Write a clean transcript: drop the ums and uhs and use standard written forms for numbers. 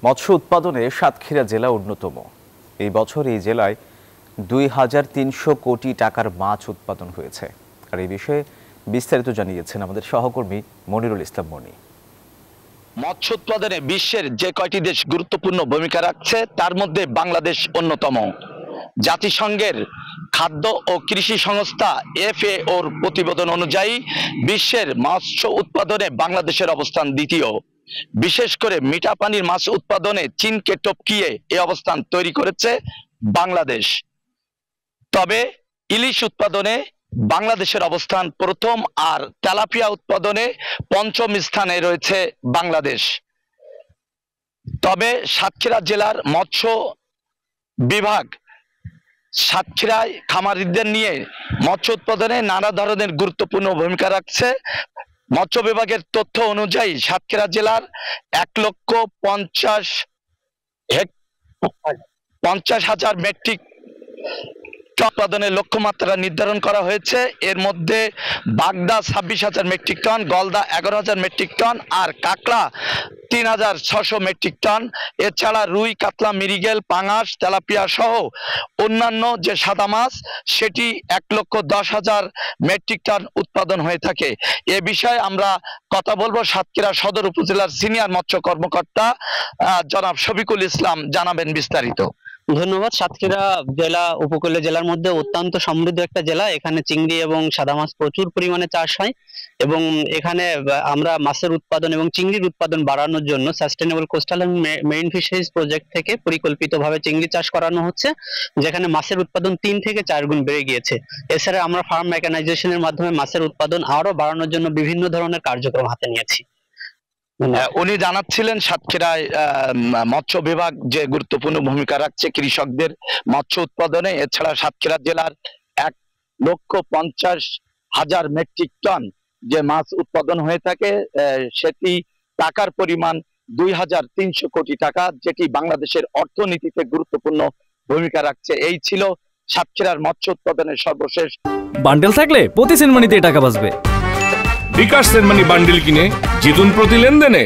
মৎস্য উৎপাদনে সাতক্ষীরা জেলা অন্যতম। এই বছর এই জেলায় ২৩০০ কোটি টাকার মাছ উৎপাদন হয়েছে। আর এই বিষয়ে বিস্তারিত জানিয়েছেন আমাদের সহকর্মী মনিরুল ইসলাম মনি। মৎস্য উৎপাদনে বিশ্বের যে কয়টি দেশ গুরুত্বপূর্ণ ভূমিকা রাখছে তার মধ্যে বাংলাদেশ অন্যতম। জাতিসংঘের খাদ্য ও কৃষি সংস্থা FAOর প্রতিবেদন অনুযায়ী বিশ্বের মৎস্য উৎপাদনে বাংলাদেশের অবস্থান দ্বিতীয়। বিশেষ করে মিঠা পানির মাছ উৎপাদনে চীনকে টপকিয়ে এই অবস্থান তৈরি করেছে বাংলাদেশ। তবে ইলিশ উৎপাদনে বাংলাদেশের অবস্থান প্রথম, আর তেলাপিয়া উৎপাদনে পঞ্চম স্থানে রয়েছে বাংলাদেশ। তবে সাতক্ষীরা জেলার মৎস্য বিভাগ সাতক্ষীরায় খামারিদের নিয়ে মৎস্য উৎপাদনে নানা ধরনের গুরুত্বপূর্ণ ভূমিকা রাখছে। মৎস্য বিভাগের তথ্য অনুযায়ী সাতক্ষীরা জেলার ১,৫০,০০০ মেট্রিক উৎপাদনের লক্ষ্যমাত্রা নির্ধারণ করা হয়েছে। এর মধ্যে বাগদা ২৬,০০০ মেট্রিক টন, গলদা ১১,০০০ মেট্রিক টন, আর কাঁকড়া ৩,৬০০ মেট্রিক টন। এছাড়া রুই, কাতলা, মৃগেল, পাঙাশ, তেলাপিয়া সহ অন্যান্য যে সাদা মাছ সেটি ১,১০,০০০ মেট্রিক টন উৎপাদন হয়ে থাকে। এ বিষয়ে আমরা কথা বলবো সাতক্ষীরা সদর উপজেলার সিনিয়র মৎস্য কর্মকর্তা জনাব শফিকুল ইসলাম, জানাবেন বিস্তারিত। ধন্যবাদ। সাতক্ষীরা জেলা উপকূলীয় জেলার মধ্যে অত্যন্ত সমৃদ্ধ একটা জেলা। এখানে চিংড়ি এবং সাদা মাছ প্রচুর পরিমাণে চাষ হয় এবং এখানে আমরা মাছের উৎপাদন এবং চিংড়ির উৎপাদন বাড়ানোর জন্য সাস্টেনেবল কোস্টাল এবং মেরিন ফিশারিজ প্রজেক্ট থেকে পরিকল্পিতভাবে চিংড়ি চাষ করানো হচ্ছে, যেখানে মাছের উৎপাদন ৩ থেকে ৪ গুণ বেড়ে গিয়েছে। এছাড়া আমরা ফার্ম মেকানাইজেশনের মাধ্যমে মাছের উৎপাদন আরো বাড়ানোর জন্য বিভিন্ন ধরনের কার্যক্রম হাতে নিয়েছি। উনি জানাচ্ছিলেন সাতক্ষীরায় মৎস্য বিভাগ যে গুরুত্বপূর্ণ ভূমিকা রাখছে কৃষকদের মৎস্য উৎপাদনে। এছাড়া সাতক্ষীরা জেলার ১,৫০,০০০ মেট্রিক টন যে মাছ উৎপাদন হয়ে থাকে সেটি টাকার পরিমাণ ২৩০০ কোটি টাকা, যেটি বাংলাদেশের অর্থনীতিতে গুরুত্বপূর্ণ ভূমিকা রাখছে। এই ছিল সাতক্ষীরার মৎস্য উৎপাদনের সর্বশেষ। বান্ডেল থাকলে প্রতি সেনমানিতে টাকা বাঁচবে। বিকাশ সেনমানি বান্ডেল কিনে জিতুন প্রতি লেনদেনে।